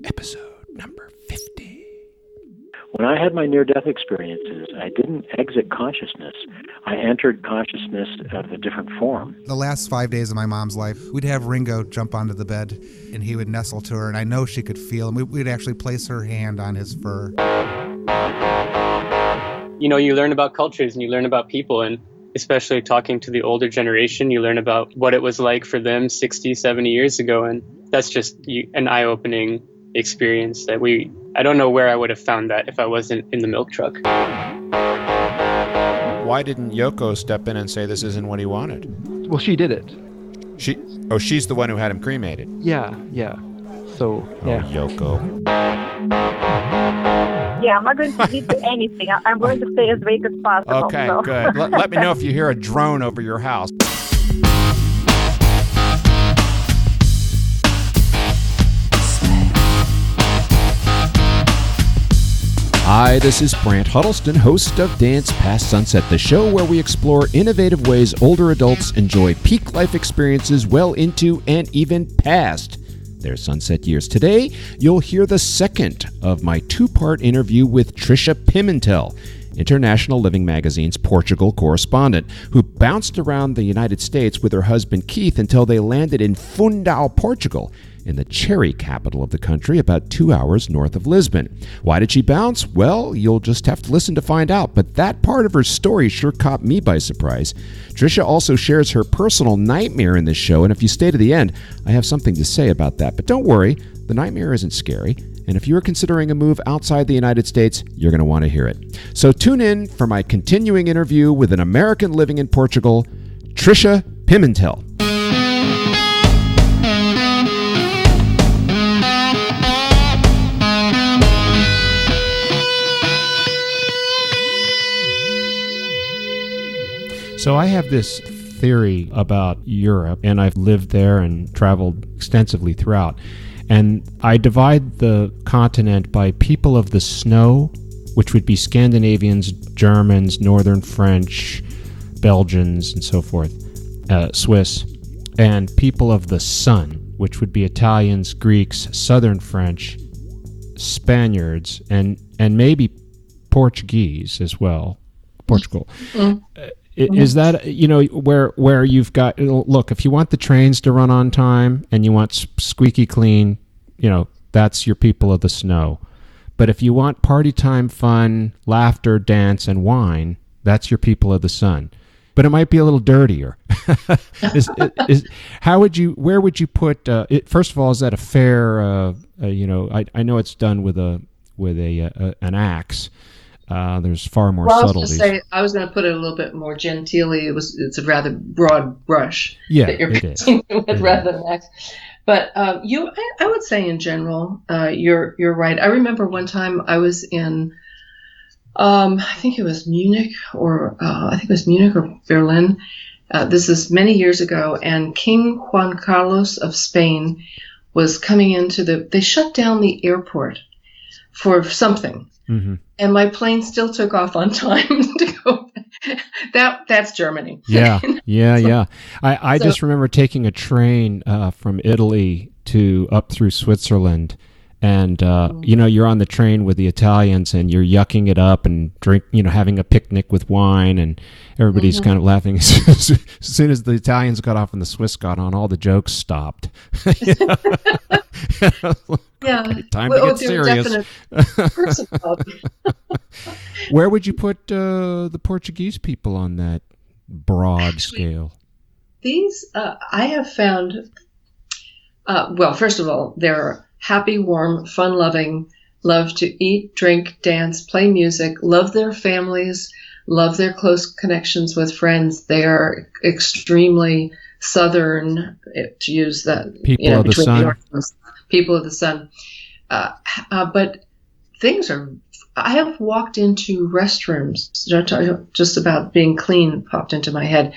episode number 50. When I had my near-death experiences, I didn't exit consciousness. I entered consciousness of a different form. The last 5 days of my mom's life, we'd have Ringo jump onto the bed, and he would nestle to her, and I know she could feel him. We'd actually place her hand on his fur. You know, you learn about cultures and you learn about people, and especially talking to the older generation, you learn about what it was like for them 60, 70 years ago, and that's just an eye-opening experience that I don't know where I would have found that if I wasn't in the milk truck. Why didn't Yoko step in and say this isn't what he wanted? Well, she did it. She's the one who had him cremated. Yeah. So, yeah. Oh, Yoko. Yeah, I'm not going to eat anything. I'm going to stay as vague as possible. Okay, so. good. Let me know if you hear a drone over your house. Hi, this is Brant Huddleston, host of Dance Past Sunset, the show where we explore innovative ways older adults enjoy peak life experiences well into and even past their sunset years. Today, you'll hear the second of my two-part interview with Tricia Pimentel, International Living Magazine's Portugal correspondent, who bounced around the United States with her husband Keith until they landed in Fundão, Portugal, in the cherry capital of the country, about 2 hours north of Lisbon. Why did she bounce? Well, you'll just have to listen to find out, but that part of her story sure caught me by surprise. Tricia also shares her personal nightmare in this show, and if you stay to the end, I have something to say about that. But don't worry, the nightmare isn't scary, and if you're considering a move outside the United States, you're going to want to hear it. So tune in for my continuing interview with an American living in Portugal, Tricia Pimentel. So I have this theory about Europe, and I've lived there and traveled extensively throughout. And I divide the continent by people of the snow, which would be Scandinavians, Germans, Northern French, Belgians, and so forth, Swiss, and people of the sun, which would be Italians, Greeks, Southern French, Spaniards, and maybe Portuguese as well, Portugal. Is that, where you've got, look, if you want the trains to run on time and you want squeaky clean, that's your people of the snow. But if you want party time, fun, laughter, dance, and wine, that's your people of the sun. But it might be a little dirtier. Where would you put it? First of all, is that a fair? I know it's done with an axe. There's far more subtleties. I was going to put it a little bit more genteelly. It's a rather broad brush that you're painting with rather than an axe. But I would say in general, you're right. I remember one time I was in, I think it was Munich or Berlin. This is many years ago, and King Juan Carlos of Spain was coming into they shut down the airport for something. Mm-hmm. And my plane still took off on time to go. That's Germany. Yeah. I just remember taking a train from Italy up through Switzerland, and you're on the train with the Italians, and you're yucking it up and having a picnic with wine, and everybody's kind of laughing. As soon as the Italians got off and the Swiss got on, all the jokes stopped. Yeah. Time to get serious. Where would you put the Portuguese people on that broad scale? These, I have found, first of all, they're happy, warm, fun-loving, love to eat, drink, dance, play music, love their families, love their close connections with friends. They are extremely Southern, to use that. People of the sun. People of the sun. But things are... I have walked into restrooms, just about being clean popped into my head,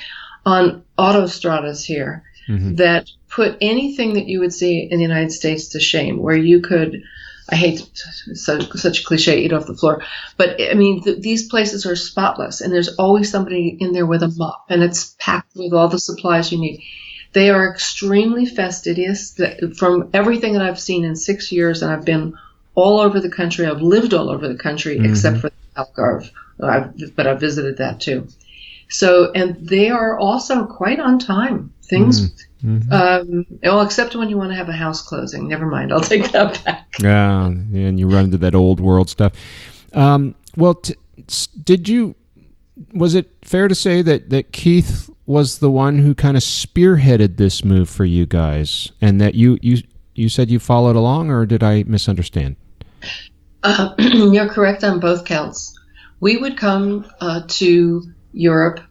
on autostradas here that put anything that you would see in the United States to shame, where you could, I hate such a cliche, eat off the floor, but I mean, these places are spotless, and there's always somebody in there with a mop, and it's packed with all the supplies you need. They are extremely fastidious. From everything that I've seen in 6 years, and I've been all over the country. I've lived all over the country, except for Algarve, but I've visited that too. So, and they are also quite on time. Things, well, except when you want to have a house closing. Never mind, I'll take that back. Yeah, and you run into that old world stuff. Well, was it fair to say that Keith was the one who kind of spearheaded this move for you guys, and that you said you followed along, or did I misunderstand? You're correct on both counts. We would come to Europe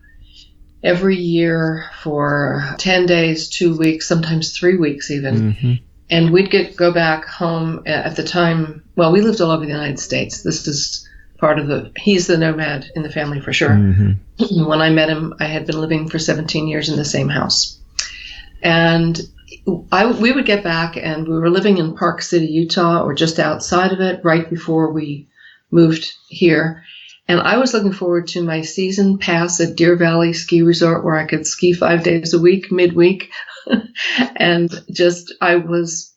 every year for 10 days, 2 weeks, sometimes 3 weeks even. And we'd go back home at the time. Well, we lived all over the United States. This is part of he's the nomad in the family for sure. When I met him, I had been living for 17 years in the same house. And we would get back, and we were living in Park City, Utah, or just outside of it, right before we moved here. And I was looking forward to my season pass at Deer Valley Ski Resort, where I could ski 5 days a week, midweek. And I was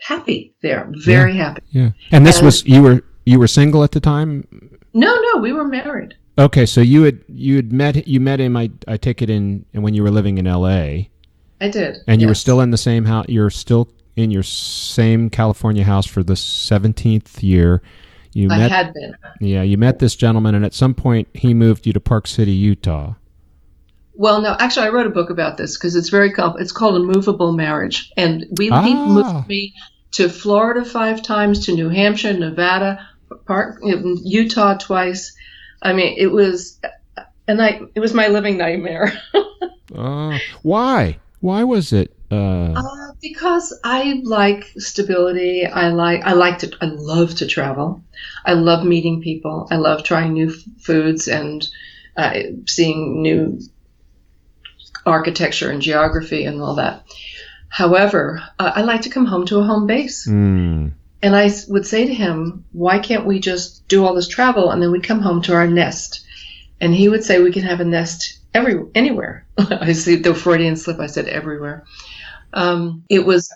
happy there, very happy. Yeah. And this was, you were single at the time? No, we were married. Okay, so you met him, I take it, in when you were living in LA. I did. And you were still in the same house. You're still in your same California house for the 17th year. I had been. Yeah, you met this gentleman, and at some point he moved you to Park City, Utah. Well, no, actually, I wrote a book about this because it's it's called A Movable Marriage, and he moved me to Florida 5 times, to New Hampshire, Nevada, Utah twice. I mean, it was my living nightmare. Why? Why was it? Because I like stability. I love to travel. I love meeting people. I love trying new foods and seeing new architecture and geography and all that. However, I like to come home to a home base. And I would say to him, why can't we just do all this travel and then we'd come home to our nest? And he would say we can have a nest anywhere. I see the Freudian slip. I said everywhere. It was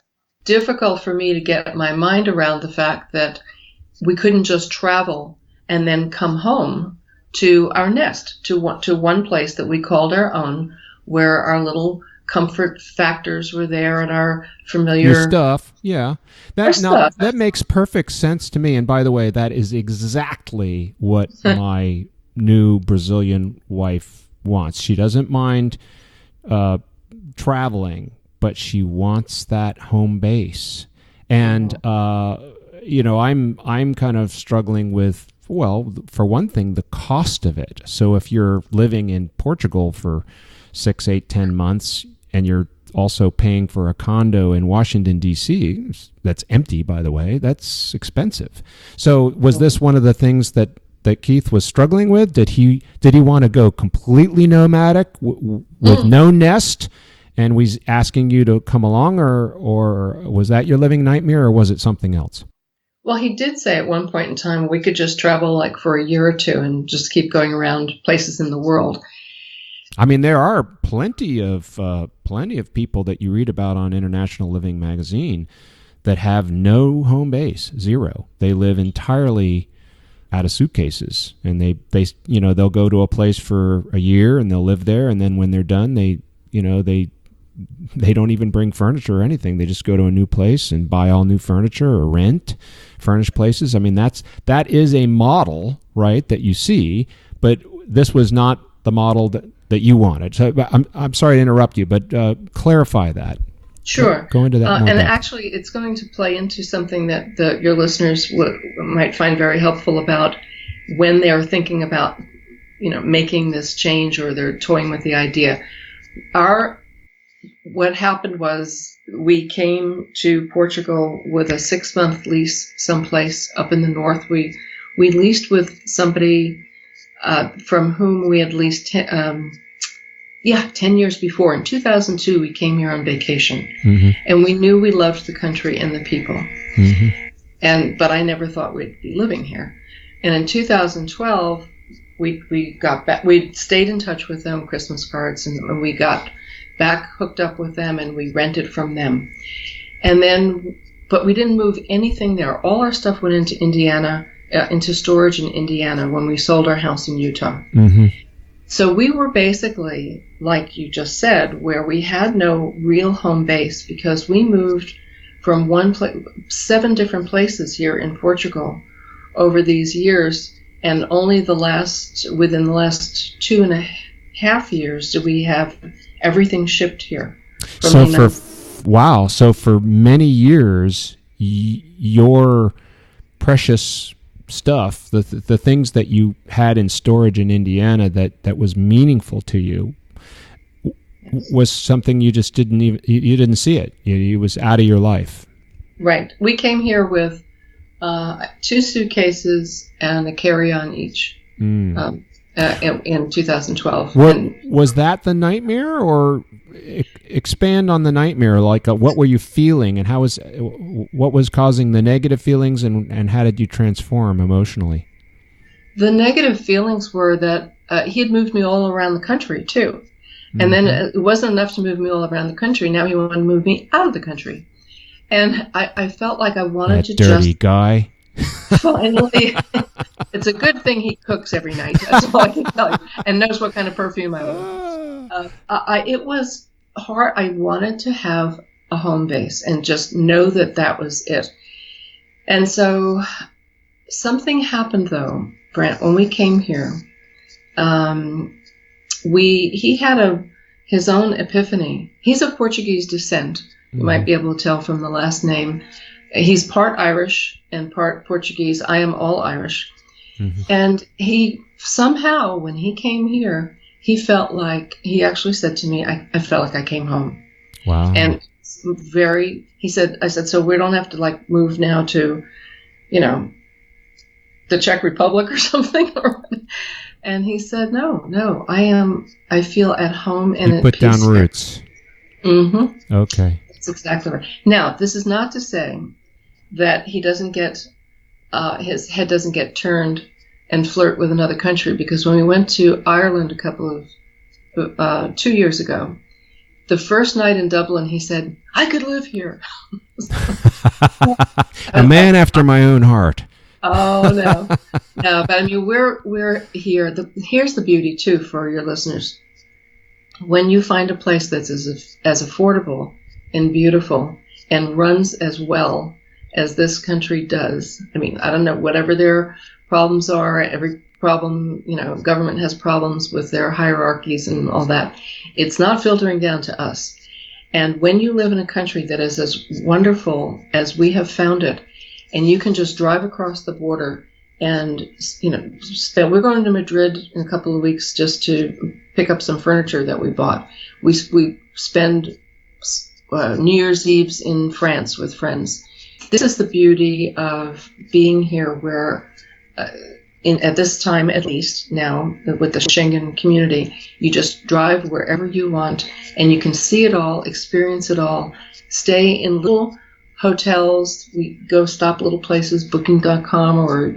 difficult for me to get my mind around the fact that we couldn't just travel and then come home to our nest, to one place that we called our own, where our little comfort factors were there and our familiar your stuff. Yeah, that makes perfect sense to me. And by the way, that is exactly what my new Brazilian wife wants. She doesn't mind traveling, but she wants that home base. And I'm kind of struggling with, well, for one thing, the cost of it. So if you're living in Portugal for 6, 8, 10 months, and you're also paying for a condo in Washington, D.C., that's empty, by the way, that's expensive. So was this one of the things that Keith was struggling with? Did he want to go completely nomadic with no nest, and was asking you to come along, or was that your living nightmare, or was it something else? Well, he did say at one point in time we could just travel like for a year or two and just keep going around places in the world. I mean, there are plenty of people that you read about on International Living Magazine that have no home base, zero. They live entirely out of suitcases, and they'll go to a place for a year and they'll live there, and then when they're done, they don't even bring furniture or anything. They just go to a new place and buy all new furniture or rent furnished places. I mean, that is a model, right, that you see, but this was not the model that you wanted. So I'm sorry to interrupt you, but clarify that. Sure. Go into that more. And actually, it's going to play into something that your listeners might find very helpful about when they're thinking about, making this change, or they're toying with the idea. What happened was we came to Portugal with a 6-month lease someplace up in the north. We leased with somebody from whom we had leased 10 years before. In 2002, we came here on vacation, and we knew we loved the country and the people. But I never thought we'd be living here. And in 2012, we got back. We stayed in touch with them, Christmas cards, and we got back hooked up with them, and we rented from them. And then, but we didn't move anything there. All our stuff went into Indiana, into storage in Indiana when we sold our house in Utah. Mm-hmm. So we were basically, like you just said, where we had no real home base because we moved from 7 different places here in Portugal over these years, and only within the last 2.5 years did we have everything shipped here. So for many years, your precious stuff, the things that you had in storage in Indiana that was meaningful to you, was something you just you didn't see it. It was out of your life. Right. We came here with 2 suitcases and a carry-on each in 2012. Was that the nightmare, or expand on the nightmare? Like, what were you feeling, and what was causing the negative feelings, and how did you transform emotionally? The negative feelings were that he had moved me all around the country too. And then it wasn't enough to move me all around the country. Now he wanted to move me out of the country. And I felt like I wanted to dirty guy. Finally, it's a good thing he cooks every night. That's all I can tell you. And knows what kind of perfume I want. It was hard. I wanted to have a home base and just know that was it. And so something happened, though, Brent, when we came here. He had his own epiphany. He's of Portuguese descent. You might be able to tell from the last name. He's part Irish and part Portuguese. I am all Irish. Mm-hmm. And he somehow, when he came here, he actually said to me, I felt like I came home. Wow. And I said, so we don't have to move now to, the Czech Republic or something? And he said, no, I feel at home and at peace. Put down roots. Mm-hmm. Okay. That's exactly right. Now, this is not to say that he doesn't get, his head doesn't get turned and flirt with another country, because when we went to Ireland 2 years ago, the first night in Dublin, he said, I could live here. A man after my own heart. Oh, no. No, but I mean, we're here. Here's the beauty, too, for your listeners. When you find a place that's as affordable and beautiful and runs as well as this country does, I mean, I don't know, whatever their problems are, every problem, government has problems with their hierarchies and all that. It's not filtering down to us. And when you live in a country that is as wonderful as we have found it, and you can just drive across the border and, we're going to Madrid in a couple of weeks just to pick up some furniture that we bought. We spend New Year's Eves in France with friends. This is the beauty of being here where, at this time at least now, with the Schengen community, you just drive wherever you want and you can see it all, experience it all, stay in little hotels. We go stop little places, booking.com or,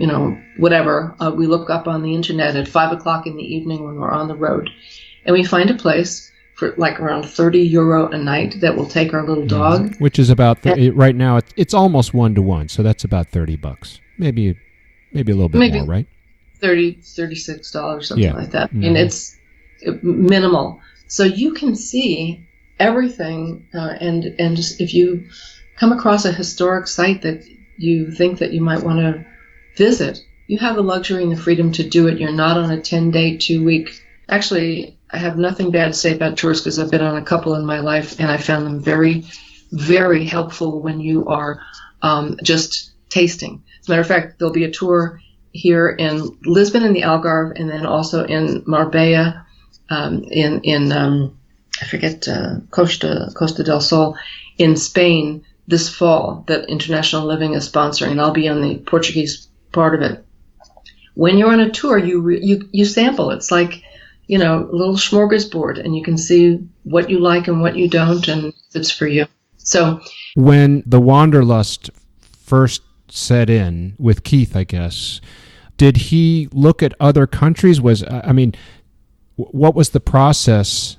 whatever. We look up on the internet at 5:00 in the evening when we're on the road. And we find a place for around €30 a night that will take our little dog. Which is about, right now, it's almost 1-to-1. So that's about $30. Maybe a little bit more, right? $36, something like that. Mm-hmm. And it's minimal. So you can see everything. And just if you come across a historic site that you think that you might want to visit, you have the luxury and the freedom to do it. You're not on a 10-day, 2-week. Actually, I have nothing bad to say about tours because I've been on a couple in my life, and I found them very, very helpful when you are just tasting. As a matter of fact, there'll be a tour here in Lisbon in the Algarve, and then also in Marbella, Costa del Sol in Spain this fall that International Living is sponsoring, and I'll be on the Portuguese part of it. When you're on a tour, you sample. It's like, a little smorgasbord, and you can see what you like and what you don't, and if it's for you. So when the wanderlust first set in with Keith, I guess, did he look at other countries? What was the process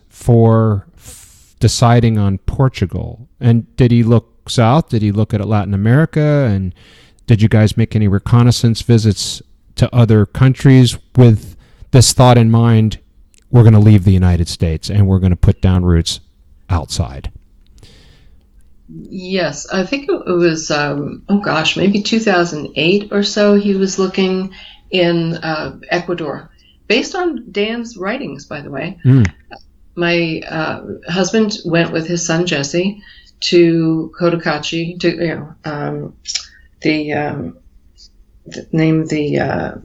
deciding on Portugal? And did he look south? Did he look at Latin America? And did you guys make any reconnaissance visits to other countries with this thought in mind? We're going to leave the United States and we're going to put down roots outside. Yes, I think it was, maybe 2008 or so, he was looking in Ecuador, based on Dan's writings, by the way. My husband went with his son, Jesse, to Cotocachi, the name of the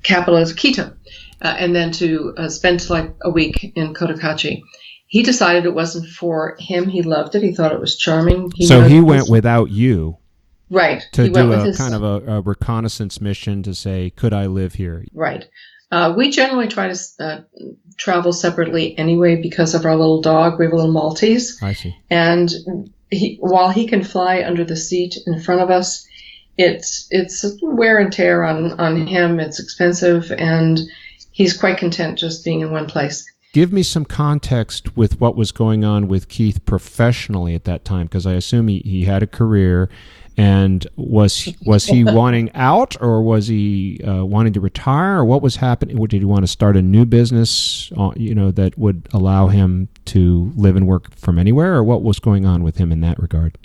capital is Quito, and then to spend like a week in Cotocachi. He decided it wasn't for him. He loved it. He thought it was charming. He went without you. Right. To do a kind of a reconnaissance mission to say, could I live here? Right. We generally try to travel separately anyway because of our little dog. We have a little Maltese. I see. And while he can fly under the seat in front of us, it's wear and tear on him. It's expensive, and he's quite content just being in one place. Give me some context with what was going on with Keith professionally at that time, because I assume he had a career, and was he wanting out, or was he wanting to retire, or what was happening? Did he want to start a new business, that would allow him to live and work from anywhere, or what was going on with him in that regard?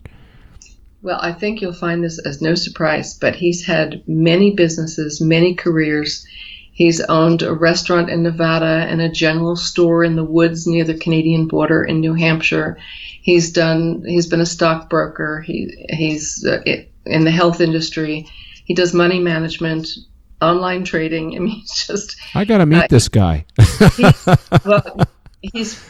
Well, I think you'll find this as no surprise, but he's had many businesses, many careers. He's owned a restaurant in Nevada and a general store in the woods near the Canadian border in New Hampshire. He's been a stockbroker. He's in the health industry. He does money management, online trading. I mean, I got to meet this guy. He's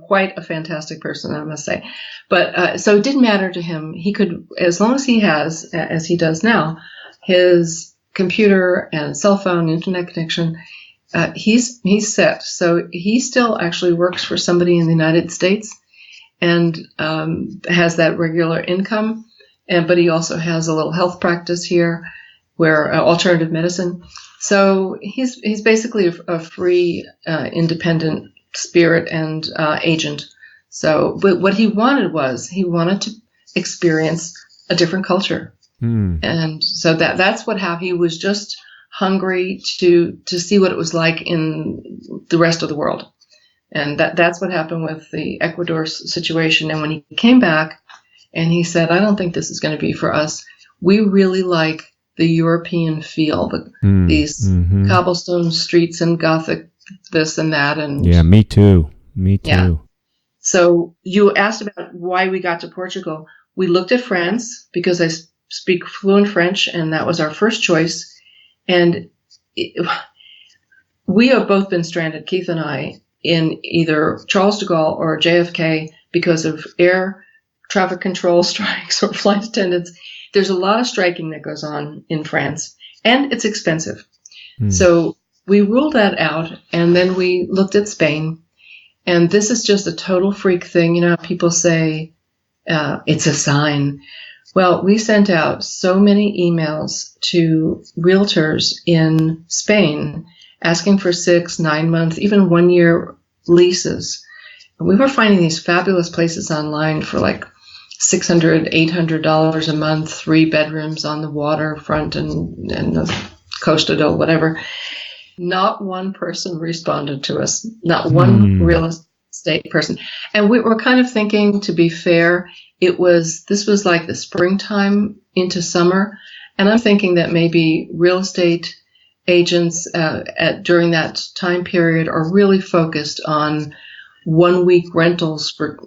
quite a fantastic person, I must say. But so it didn't matter to him. He could, as long as he has, as he does now, his computer and cell phone, internet connection, he's set. So he still actually works for somebody in the United States and has that regular income. But he also has a little health practice here, where alternative medicine. So he's basically a free, independent spirit and agent. So, but what he wanted to experience a different culture. And so that's what happened. He was just hungry to see what it was like in the rest of the world. And that's what happened with the Ecuador situation. And when he came back and he said, I don't think this is going to be for us. We really like the European feel, these cobblestone streets and Gothic this and that. And yeah, me too. Yeah. So you asked about why we got to Portugal. We looked at France because I speak fluent French, and that was our first choice. And we have both been stranded, Keith and I, in either Charles de Gaulle or JFK because of air traffic control strikes or flight attendants. There's a lot of striking that goes on in France, and it's expensive. So we ruled that out, and then we looked at Spain. And this is just a total freak thing. People say it's a sign. Well, we sent out so many emails to realtors in Spain asking for 6, 9 month, even 1 year leases. And we were finding these fabulous places online for like $600, $800 a month, 3 bedrooms on the waterfront and the Costa del whatever. Not one person responded to us, not one real estate person. And we were kind of thinking, to be fair, this was like the springtime into summer. And I'm thinking that maybe real estate agents during that time period are really focused on 1 week rentals for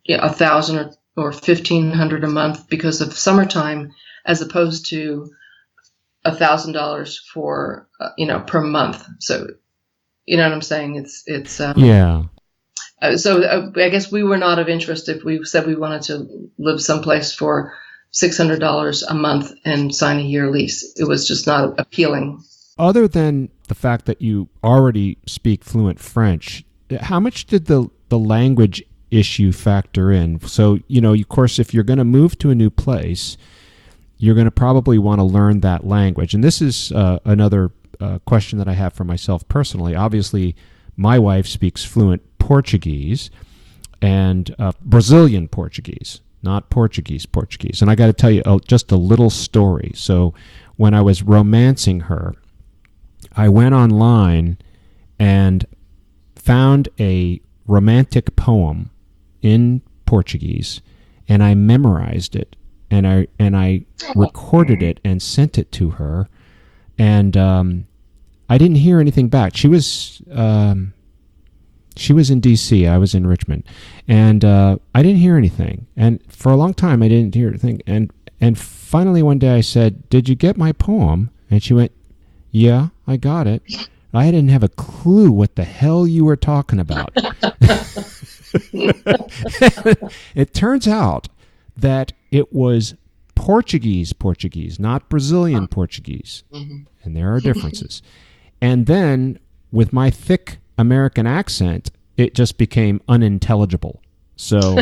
$1,000 or $1,500 a month because of summertime, as opposed to $1,000 for per month. So you know what I'm saying? It's yeah. So I guess we were not of interest if we said we wanted to live someplace for $600 a month and sign a year lease. It was just not appealing. Other than the fact that you already speak fluent French, how much did the language issue factor in? So, of course, if you're going to move to a new place, you're going to probably want to learn that language. And this is another question that I have for myself personally. Obviously, my wife speaks fluent Portuguese. and Brazilian Portuguese, not Portuguese. And I got to tell you just a little story. So when I was romancing her, I went online and found a romantic poem in Portuguese, and I memorized it, and I recorded it and sent it to her, and I didn't hear anything back. She was in D.C. I was in Richmond, and I didn't hear anything. And for a long time, I didn't hear anything. And finally, one day, I said, "Did you get my poem?" And she went, "Yeah, I got it." I didn't have a clue what the hell you were talking about. It turns out that it was Portuguese, not Brazilian Portuguese. And there are differences. And then with my thick American accent, it just became unintelligible. So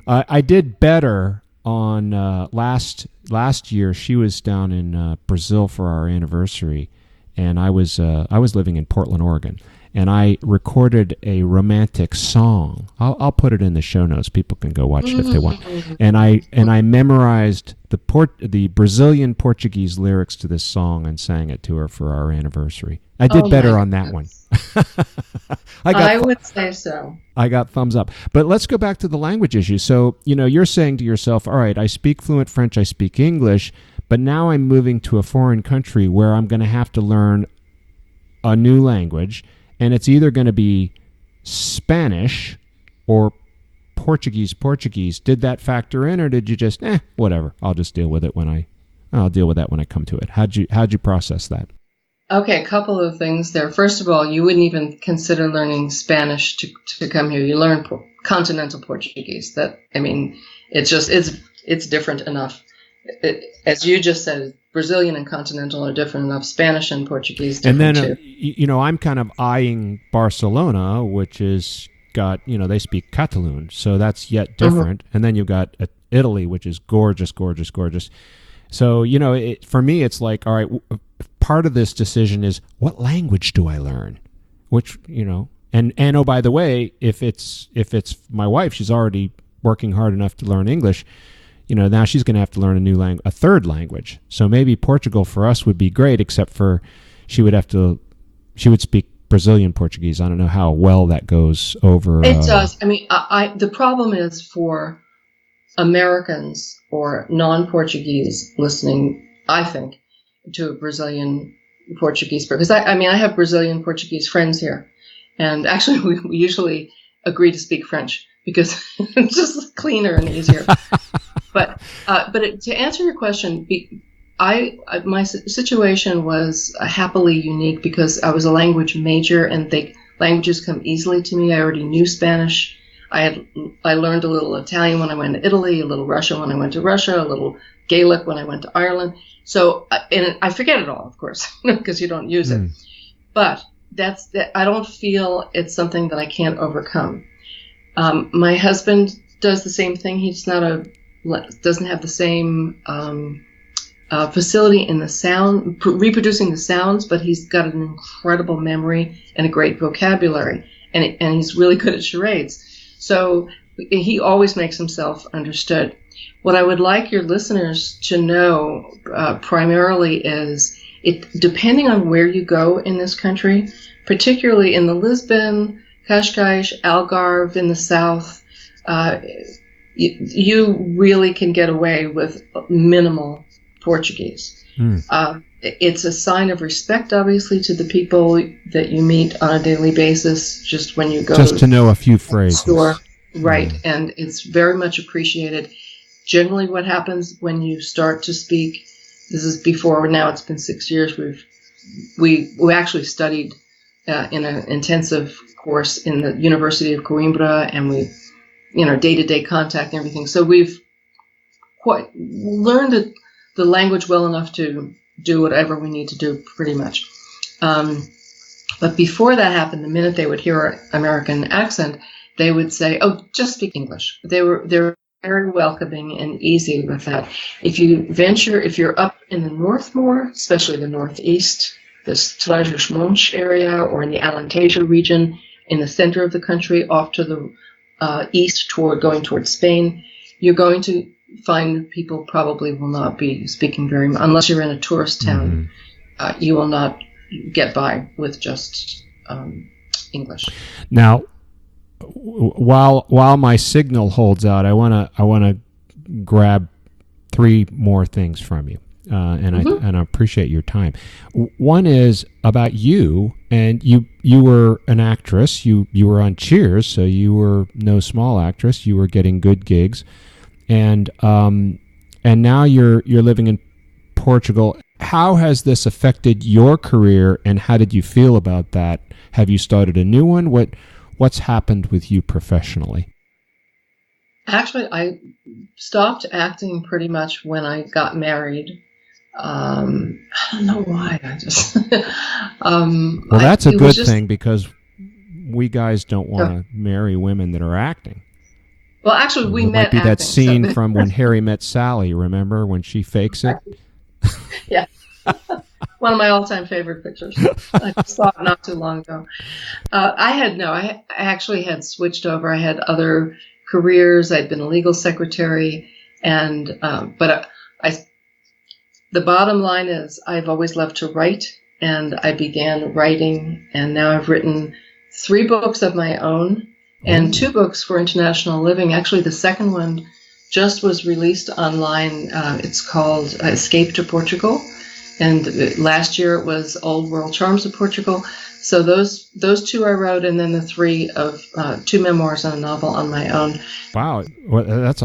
I did better on last year. She was down in Brazil for our anniversary, and I was living in Portland, Oregon, and I recorded a romantic song. I'll put it in the show notes. People can go watch it if they want. And I memorized the Brazilian Portuguese lyrics to this song and sang it to her for our anniversary. I did better on that one. I would say so. I got thumbs up. But let's go back to the language issue. So, you're saying to yourself, all right, I speak fluent French, I speak English, but now I'm moving to a foreign country where I'm going to have to learn a new language, and it's either going to be Spanish or Portuguese. Did that factor in, or did you just, whatever, I'll just deal with it I'll deal with that when I come to it? How'd you process that? Okay, a couple of things there. First of all, you wouldn't even consider learning Spanish to come here. You learn continental Portuguese. It's different enough. As you just said, Brazilian and continental are different enough. Spanish and Portuguese different too. And then, I'm kind of eyeing Barcelona, which is got, they speak Catalan, so that's yet different. And then you've got Italy, which is gorgeous. So, for me, it's like, all right, part of this decision is, what language do I learn? Which, and oh, by the way, if it's my wife, she's already working hard enough to learn English. Now she's going to have to learn a third language. So maybe Portugal for us would be great, except for she would speak Brazilian Portuguese. I don't know how well that goes over. It does. The problem is for Americans or non-Portuguese listening, I think, to a Brazilian Portuguese, because I have Brazilian Portuguese friends here, and actually we usually agree to speak French because it's just cleaner and easier. But to answer your question, my situation was happily unique because I was a language major, and languages come easily to me. I already knew Spanish. I learned a little Italian when I went to Italy, a little Russian when I went to Russia, a little Gaelic when I went to Ireland. So, and I forget it all, of course, because you don't use it. But I don't feel it's something that I can't overcome. My husband does the same thing. He's doesn't have the same facility in the sound, reproducing the sounds, but he's got an incredible memory and a great vocabulary, and he's really good at charades. So he always makes himself understood. What I would like your listeners to know primarily is, depending on where you go in this country, particularly in the Lisbon, Cascais, Algarve in the south, you really can get away with minimal Portuguese. It's a sign of respect, obviously, to the people that you meet on a daily basis, just when you go to know a few phrases. Store. Right, and it's very much appreciated. Generally, what happens when you start to speak, this is before, now it's been 6 years, we actually studied in an intensive course in the University of Coimbra, and we, day-to-day contact and everything. So we've quite learned the language well enough to do whatever we need to do, pretty much. But before that happened, the minute they would hear our American accent, they would say, "Oh, just speak English." They're very welcoming and easy with that. If you're up in the north more, especially the northeast, this Trás-os-Montes area, or in the Alentejo region, in the center of the country, off to the east going towards Spain, you're going to find people probably will not be speaking very much. Unless you're in a tourist town, you will not get by with just English. Now, while my signal holds out, I want to grab 3 more things from you, and I appreciate your time. One is about you, and you were an actress. You were on Cheers, so you were no small actress. You were getting good gigs, and now you're living in Portugal. How has this affected your career, and how did you feel about that? Have you started a new one? What's happened with you professionally? Actually, I stopped acting pretty much when I got married. I don't know why. I just well, that's a good thing, because we guys don't want to marry women that are acting. Well, actually, we met. Might be that scene from When Harry Met Sally. Remember when she fakes it? Yeah. One of my all-time favorite pictures. I saw it not too long ago. I actually had switched over. I had other careers. I'd been a legal secretary, and the bottom line is I've always loved to write, and I began writing, and now I've written 3 books of my own and 2 books for International Living. Actually, the second one just was released online. It's called Escape to Portugal. And last year it was Old World Charms of Portugal. So those 2 I wrote, and then the 3 of 2 memoirs and a novel on my own. Wow, well, that's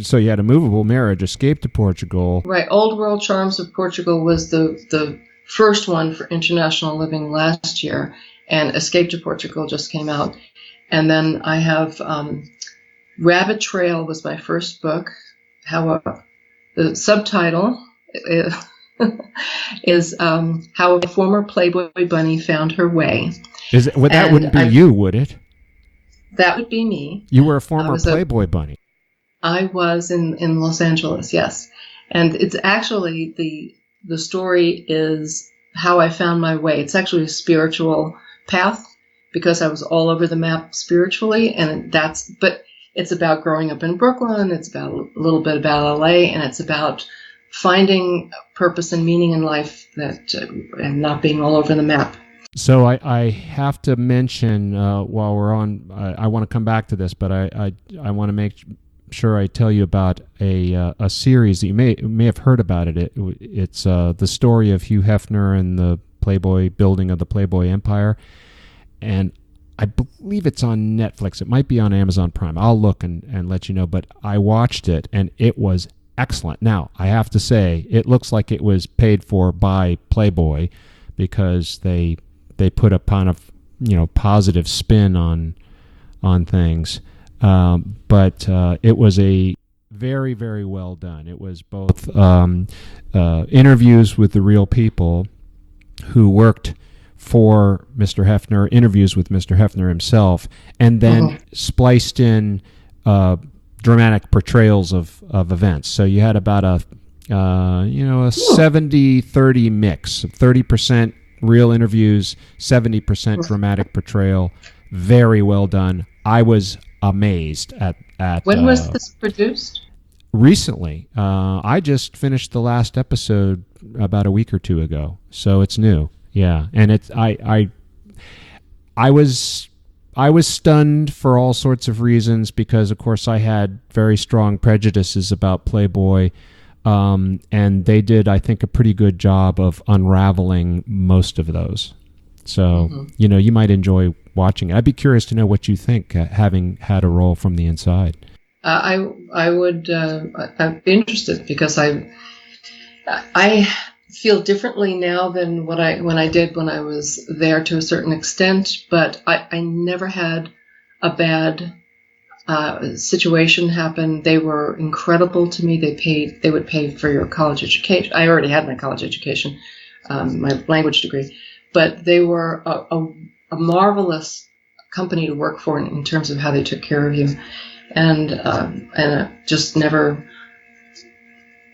so you had A Movable Marriage, Escape to Portugal. Right, Old World Charms of Portugal was the first one for International Living last year, and Escape to Portugal just came out. And then I have Rabbit Trail was my first book. However, the subtitle is How a Former Playboy Bunny Found Her Way. That wouldn't be you, would it? That would be me. You were a former Playboy bunny. I was in Los Angeles, yes. And it's actually, the story is how I found my way. It's actually a spiritual path, because I was all over the map spiritually, but it's about growing up in Brooklyn, it's about a little bit about LA, and it's about finding purpose and meaning in life and not being all over the map. So I have to mention while we're on, I want to come back to this, but I want to make sure I tell you about a series that you may have heard about it. It's the story of Hugh Hefner and the Playboy building of the Playboy empire, and I believe it's on Netflix. It might be on Amazon Prime. I'll look and let you know. But I watched it, and it was excellent. Now, I have to say, it looks like it was paid for by Playboy, because they put a kind of positive spin on things. But it was a very, very well done. It was both interviews with the real people who worked for Mr. Hefner, interviews with Mr. Hefner himself, and then spliced in dramatic portrayals of events. So you had about a 70-30 mix, 30% real interviews, 70% dramatic portrayal. Very well done. I was amazed at when was this produced? Recently. I just finished the last episode about a week or 2 ago, so it's new. Yeah, and it's I was stunned for all sorts of reasons, because of course I had very strong prejudices about Playboy, and they did, I think, a pretty good job of unraveling most of those. So you might enjoy watching it. I'd be curious to know what you think, having had a role from the inside. I would. I'm interested, because I feel differently now than when I did when I was there, to a certain extent, but I never had a bad situation happen. They were incredible to me. They would pay for your college education. I already had my college education, my language degree, but they were a marvelous company to work for in terms of how they took care of you, and just never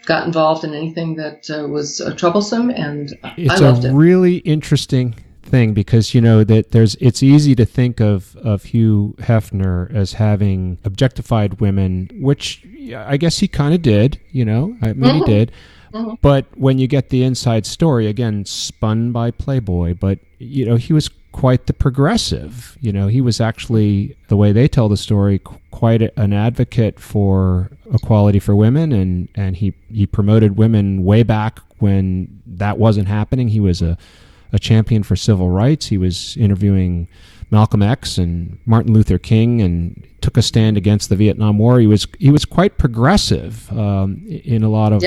got involved in anything that was troublesome, and I loved it. It's a really interesting thing because, that it's easy to think of Hugh Hefner as having objectified women, which I guess he kind of did, he did. Mm-hmm. But when you get the inside story, again, spun by Playboy, but, he was quite the progressive. He was actually, the way they tell the story, quite an advocate for equality for women, and he promoted women way back when that wasn't happening. He was a champion for civil rights. He was interviewing Malcolm X and Martin Luther King and took a stand against the Vietnam War. He was quite progressive in a lot of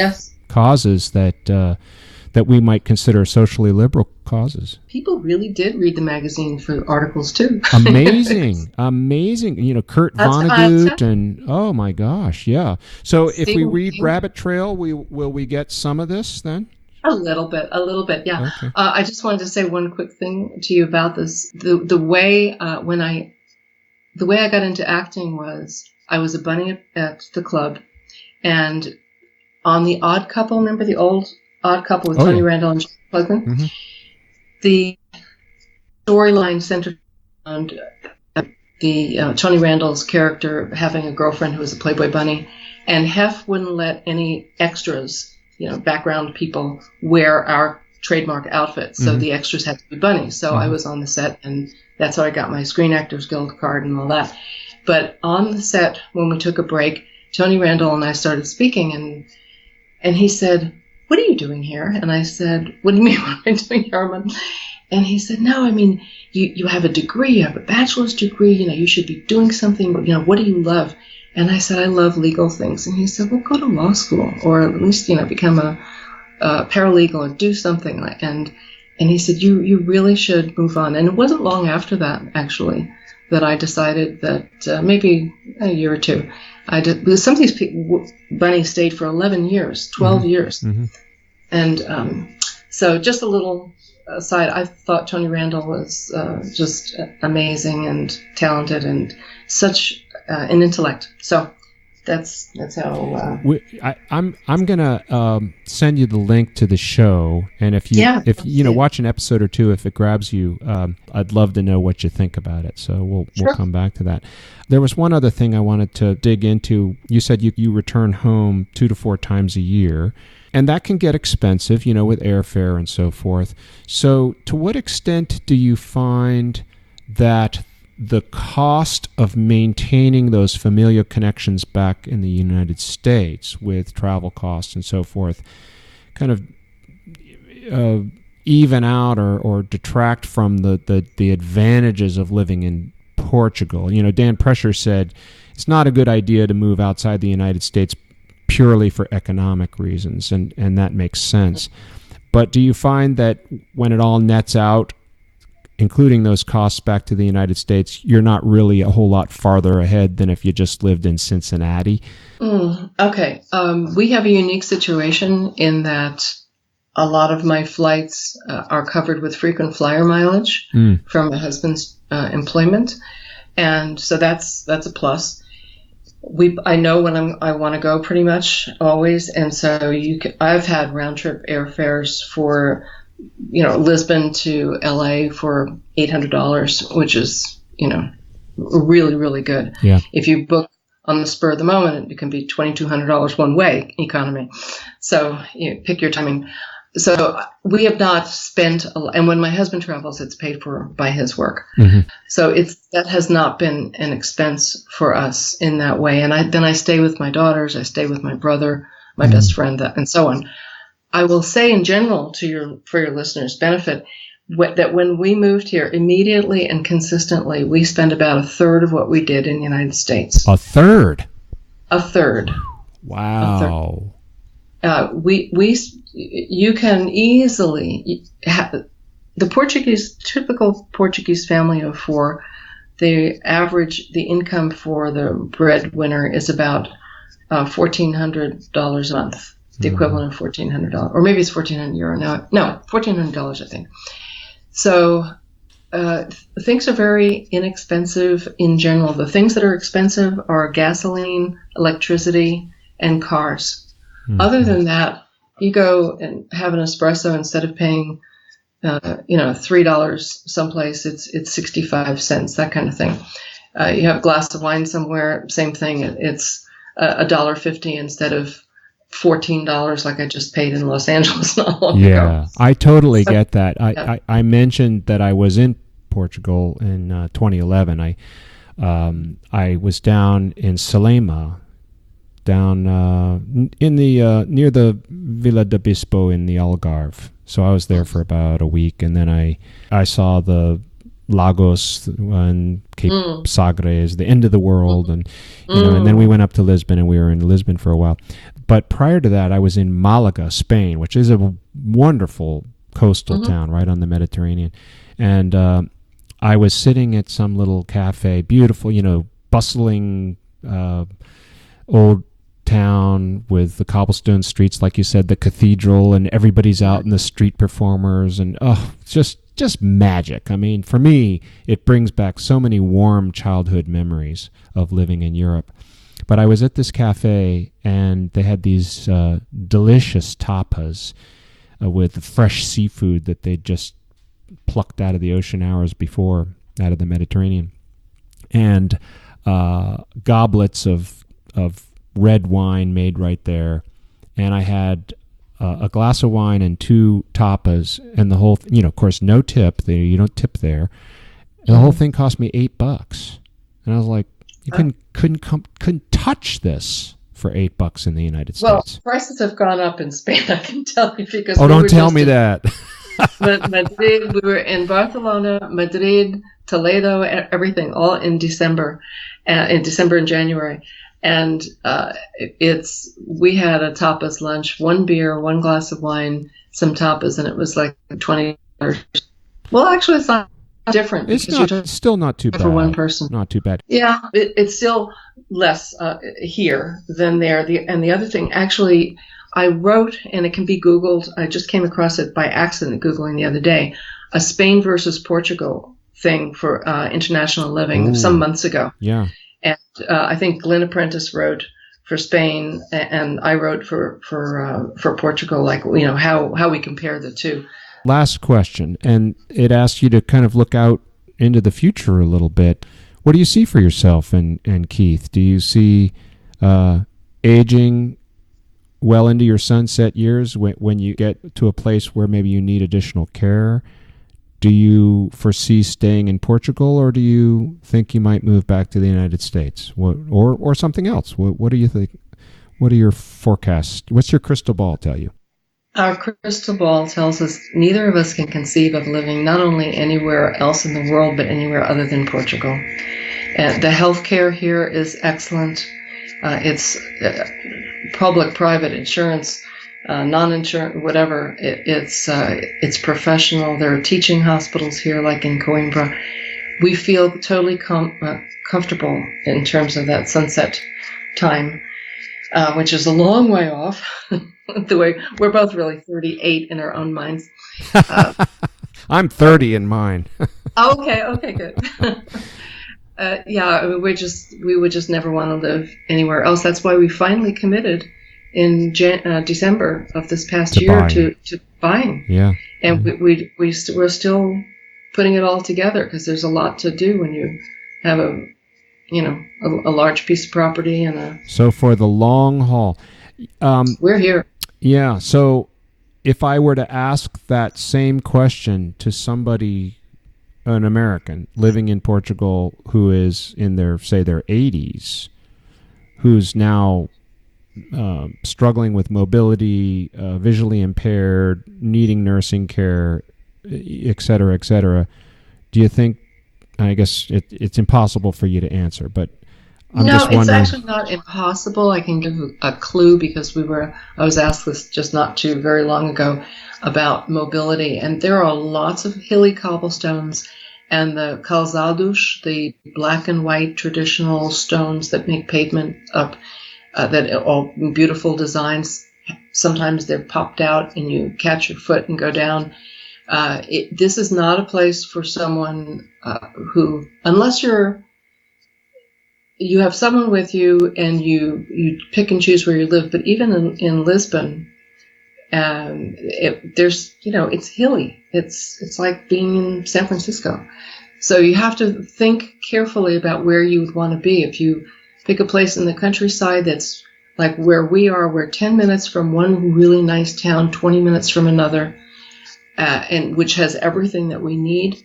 causes that we might consider socially liberal causes. People really did read the magazine for articles too. Amazing. Kurt Vonnegut and oh my gosh, yeah. So if we read Rabbit Trail, will we get some of this then? A little bit, yeah. Okay. I just wanted to say one quick thing to you about this. The way I got into acting was I was a bunny at the club, and on The Odd Couple, remember the old Odd Couple with Tony Randall and John Pleasant? Mm-hmm. The storyline centered around Tony Randall's character having a girlfriend who was a Playboy bunny, and Hef wouldn't let any extras, background people, wear our trademark outfits. So the extras had to be bunnies. So I was on the set, and that's how I got my Screen Actors Guild card and all that. But on the set, when we took a break, Tony Randall and I started speaking, and he said, "What are you doing here?" And I said, "What do you mean, what am I doing here, Armand?" And he said, "No, I mean, you have a degree, you have a bachelor's degree, you should be doing something, what do you love?" And I said, "I love legal things." And he said, "Well, go to law school, or at least, become a paralegal or do something." And he said, you really should move on. And it wasn't long after that, actually, that I decided that maybe a year or two, because some of these bunnies stayed for 11 years, 12 years. Mm-hmm. And so just a little aside, I thought Tony Randall was just amazing and talented and such an intellect. So that's how. I'm gonna send you the link to the show, and if you watch an episode or two, if it grabs you, I'd love to know what you think about it. So we'll come back to that. There was one other thing I wanted to dig into. You said you return home 2 to 4 times a year, and that can get expensive, with airfare and so forth. So to what extent do you find that the cost of maintaining those familial connections back in the United States with travel costs and so forth kind of even out or detract from the advantages of living in Portugal? Dan Prescher said it's not a good idea to move outside the United States purely for economic reasons, and that makes sense. But do you find that when it all nets out, including those costs back to the United States, you're not really a whole lot farther ahead than if you just lived in Cincinnati? Okay. We have a unique situation in that a lot of my flights are covered with frequent flyer mileage from my husband's employment. And so that's a plus. I know when I want to go pretty much always. And so I've had round trip airfares for Lisbon to LA for $800, which is, really, really good. Yeah. If you book on the spur of the moment, it can be $2,200 one way economy. So pick your timing. So we have not spent a lot. And when my husband travels, it's paid for by his work. Mm-hmm. So that has not been an expense for us in that way. And I stay with my daughters. I stay with my brother, my best friend, and so on. I will say in general for your listeners' benefit that when we moved here, immediately and consistently, we spent about 1/3 of what we did in the United States. 1/3? 1/3. Wow. You can easily have the typical Portuguese family of 4. The income for the breadwinner is about $1,400 a month. The equivalent of $1,400, or maybe it's €1,400 now. No, $1,400, I think. So things are very inexpensive in general. The things that are expensive are gasoline, electricity, and cars. Mm-hmm. Other than that, you go and have an espresso instead of paying $3 someplace, it's 65 cents, that kind of thing. You have a glass of wine somewhere, same thing. It's $1.50 instead of $14 like I just paid in Los Angeles not long ago. Yeah, I totally get that. I mentioned that I was in Portugal in 2011. I was down in Salema, down in the near the Vila de Bispo in the Algarve. So I was there for about a week, and then I saw the Lagos and Cape Sagres, the end of the world, and and then we went up to Lisbon, and we were in Lisbon for a while. But prior to that, I was in Malaga, Spain, which is a wonderful coastal town right on the Mediterranean, and I was sitting at some little cafe, beautiful, bustling old town with the cobblestone streets, like you said, the cathedral, and everybody's out in the street performers, and just magic. I mean, for me, it brings back so many warm childhood memories of living in Europe. But I was at this cafe, and they had these delicious tapas with fresh seafood that they'd just plucked out of the ocean hours before, out of the Mediterranean, and goblets of red wine made right there. And I had a glass of wine and 2 tapas, and the whole, of course, no tip. You don't tip there. And the whole thing cost me $8, and I was like, you couldn't touch this for $8 in the United States. Well, prices have gone up in Spain, I can tell you, because don't tell me that. Madrid, we were in Barcelona, Madrid, Toledo, everything, all in December and January. And we had a tapas lunch, 1 beer, 1 glass of wine, some tapas, and it was like $20. Well, actually, it's not different. It's still not too bad for one person. Not too bad. Yeah, it's still less here than there. And the other thing, actually, I wrote, and it can be Googled. I just came across it by accident Googling the other day, a Spain versus Portugal thing for International Living some months ago. Yeah. And I think Glenn Apprentice wrote for Spain, and I wrote for Portugal, like, how we compare the two. Last question, and it asks you to kind of look out into the future a little bit. What do you see for yourself and Keith? Do you see aging well into your sunset years when you get to a place where maybe you need additional care? Do you foresee staying in Portugal, or do you think you might move back to the United States, or something else? What do you think? What are your forecasts? What's your crystal ball tell you? Our crystal ball tells us neither of us can conceive of living not only anywhere else in the world, but anywhere other than Portugal. The healthcare here is excellent. It's public-private insurance. Non-insurance, whatever, it's professional. There are teaching hospitals here, like in Coimbra. We feel totally comfortable in terms of that sunset time, which is a long way off. The way we're both really 38 in our own minds. I'm 30 in mine. Okay, good. We would just never want to live anywhere else. That's why we finally committed in December of this past year to buying. Yeah. And we're still putting it all together, because there's a lot to do when you have a large piece of property So for the long haul, we're here. Yeah. So if I were to ask that same question to somebody, an American living in Portugal who is in their 80s, who's now struggling with mobility, visually impaired, needing nursing care, et cetera, do you think, I guess it's impossible for you to answer, but I'm just wondering. No, it's actually not impossible. I can give a clue, because I was asked this just not too very long ago about mobility, and there are lots of hilly cobblestones, and the calçados, the black and white traditional stones that make pavement up, that are all beautiful designs. Sometimes they're popped out and you catch your foot and go down. This is not a place for someone who, unless you have someone with you and you pick and choose where you live. But even in Lisbon, It's hilly. It's like being in San Francisco. So you have to think carefully about where you would want to be. If you pick a place in the countryside that's like where we are, we're 10 minutes from one really nice town, 20 minutes from another, and which has everything that we need.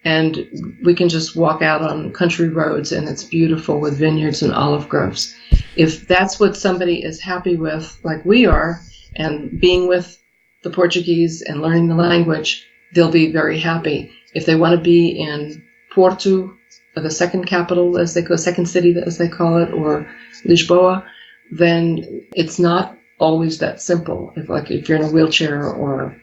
And we can just walk out on country roads, and it's beautiful with vineyards and olive groves. If that's what somebody is happy with, like we are, and being with the Portuguese and learning the language, they'll be very happy. If they want to be in Porto, the second capital, second city, as they call it, or Lisboa, then it's not always that simple. If you're in a wheelchair or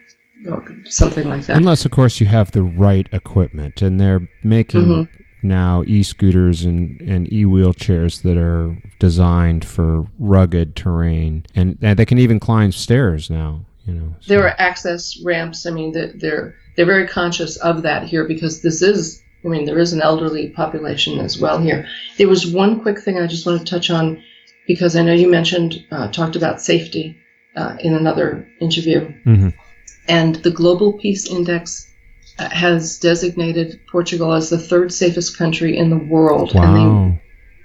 something like that. Unless, of course, you have the right equipment, and they're making now e-scooters and e-wheelchairs that are designed for rugged terrain, and they can even climb stairs now. So. There are access ramps. I mean, they're very conscious of that here because there is an elderly population as well here. There was one quick thing I just want to touch on because I know you talked about safety in another interview. Mm-hmm. And the Global Peace Index has designated Portugal as the third safest country in the world. Wow. And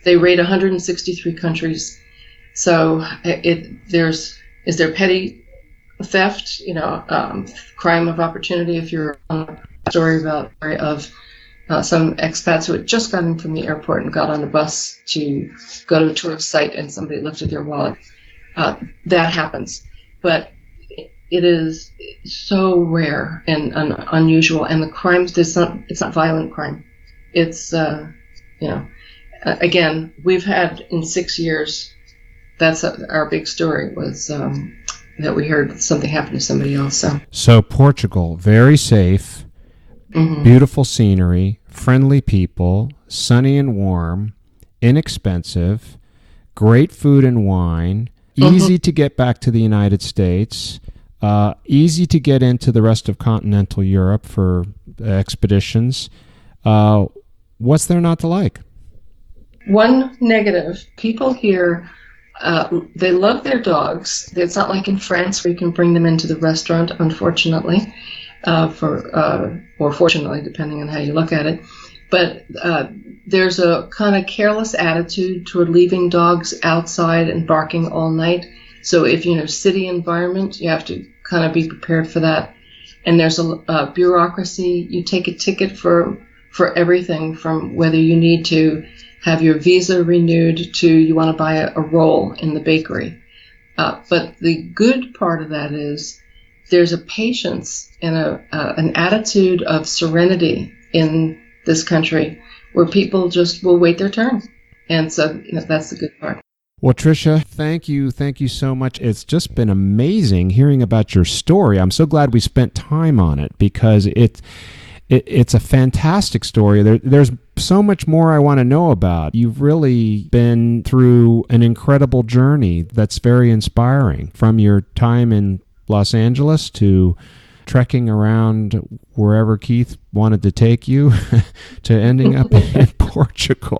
they rate 163 countries. So is there petty theft, crime of opportunity? If you're on a story of some expats who had just gotten from the airport and got on a bus to go to a tourist site and somebody lifted their wallet, that happens. But it is so rare and unusual, and the crimes, it's not violent crime. It's, again, we've had in 6 years, that's our big story was that we heard something happened to somebody else. So Portugal, very safe, beautiful scenery, friendly people, sunny and warm, inexpensive, great food and wine, easy to get back to the United States, easy to get into the rest of continental Europe for expeditions. What's there not to like? One negative, people here, they love their dogs. It's not like in France where you can bring them into the restaurant, unfortunately, or fortunately, depending on how you look at it. But there's a kind of careless attitude toward leaving dogs outside and barking all night. So if you're in a city environment, you have to kind of be prepared for that. And there's a bureaucracy. You take a ticket for everything from whether you need to have your visa renewed to you want to buy a roll in the bakery. But the good part of that is there's a patience and an attitude of serenity in this country where people just will wait their turn. And so that's the good part. Well, Tricia, thank you so much. It's just been amazing hearing about your story. I'm so glad we spent time on it because it's a fantastic story. There's so much more I want to know about. You've really been through an incredible journey that's very inspiring, from your time in Los Angeles to trekking around wherever Keith wanted to take you to ending up in Portugal.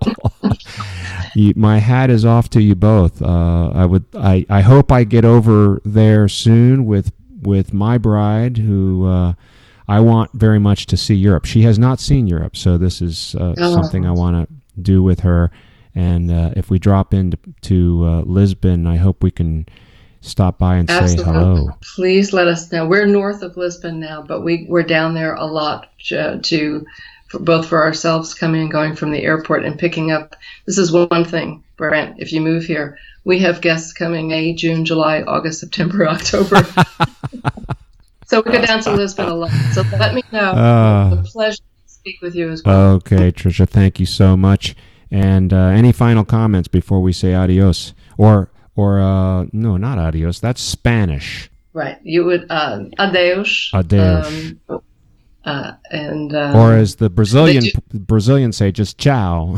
My hat is off to you both. I hope I get over there soon with my bride, who I want very much to see Europe. She has not seen Europe, so this is something I want to do with her. And if we drop into Lisbon, I hope we can stop by and say hello. Please let us know. We're north of Lisbon now, but we're down there a lot both for ourselves coming and going from the airport and picking up. This is one thing, Brent, if you move here, we have guests coming May, June, July, August, September, October. So we go down to Lisbon a lot. So let me know. It's a pleasure to speak with you as well. Okay, Tricia, thank you so much. And any final comments before we say adios? Or no, not adios. That's Spanish. Right. You would adeus. Adeus. Or as the Brazilians say, just ciao.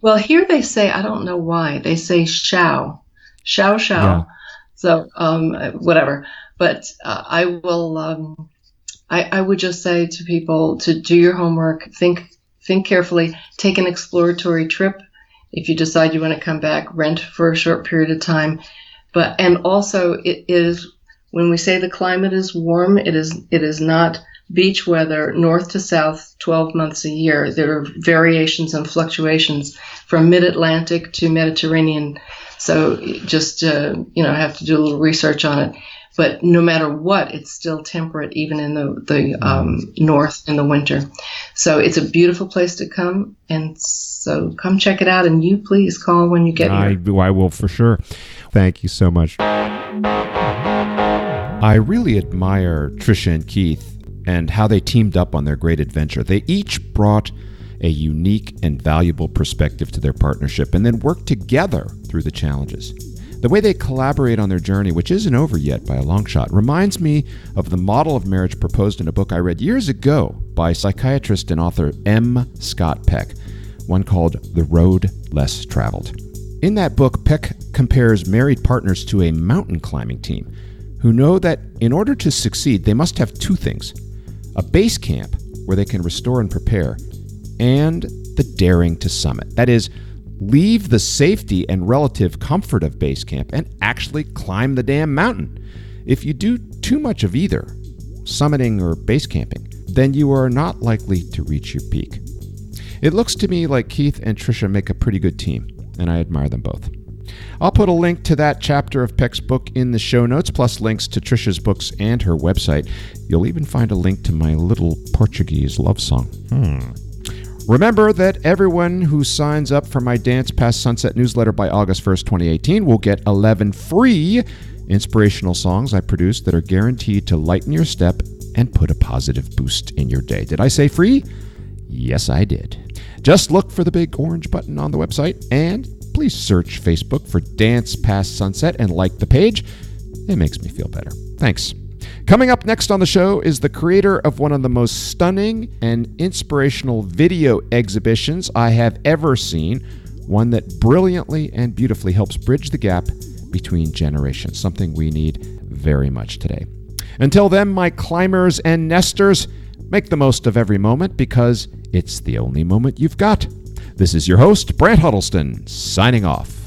Well, here they say, I don't know why, they say ciao. Ciao. Yeah. So whatever. But I will. I would just say to people to do your homework, think carefully, take an exploratory trip. If you decide you want to come back, rent for a short period of time. And also it is When we say the climate is warm, it is not beach weather, north to south, 12 months a year. There are variations and fluctuations from mid-Atlantic to Mediterranean. So just, have to do a little research on it. But no matter what, it's still temperate, even in the north in the winter. So it's a beautiful place to come. And so come check it out. And you please call when you get here. I will for sure. Thank you so much. I really admire Tricia and Keith and how they teamed up on their great adventure. They each brought a unique and valuable perspective to their partnership and then worked together through the challenges. The way they collaborate on their journey, which isn't over yet by a long shot, reminds me of the model of marriage proposed in a book I read years ago by psychiatrist and author M. Scott Peck, one called The Road Less Traveled. In that book, Peck compares married partners to a mountain climbing team who know that in order to succeed, they must have two things: a base camp where they can restore and prepare, and the daring to summit. That is, leave the safety and relative comfort of base camp and actually climb the damn mountain. If you do too much of either, summiting or base camping, then you are not likely to reach your peak. It looks to me like Keith and Tricia make a pretty good team, and I admire them both. I'll put a link to that chapter of Peck's book in the show notes, plus links to Tricia's books and her website. You'll even find a link to my little Portuguese love song. Remember that everyone who signs up for my Dance Past Sunset newsletter by August 1st, 2018 will get 11 free inspirational songs I produced that are guaranteed to lighten your step and put a positive boost in your day. Did I say free? Yes, I did. Just look for the big orange button on the website and please search Facebook for Dance Past Sunset and like the page. It makes me feel better. Thanks. Coming up next on the show is the creator of one of the most stunning and inspirational video exhibitions I have ever seen, one that brilliantly and beautifully helps bridge the gap between generations, something we need very much today. Until then, my climbers and nesters, make the most of every moment because it's the only moment you've got. This is your host, Brant Huddleston, signing off.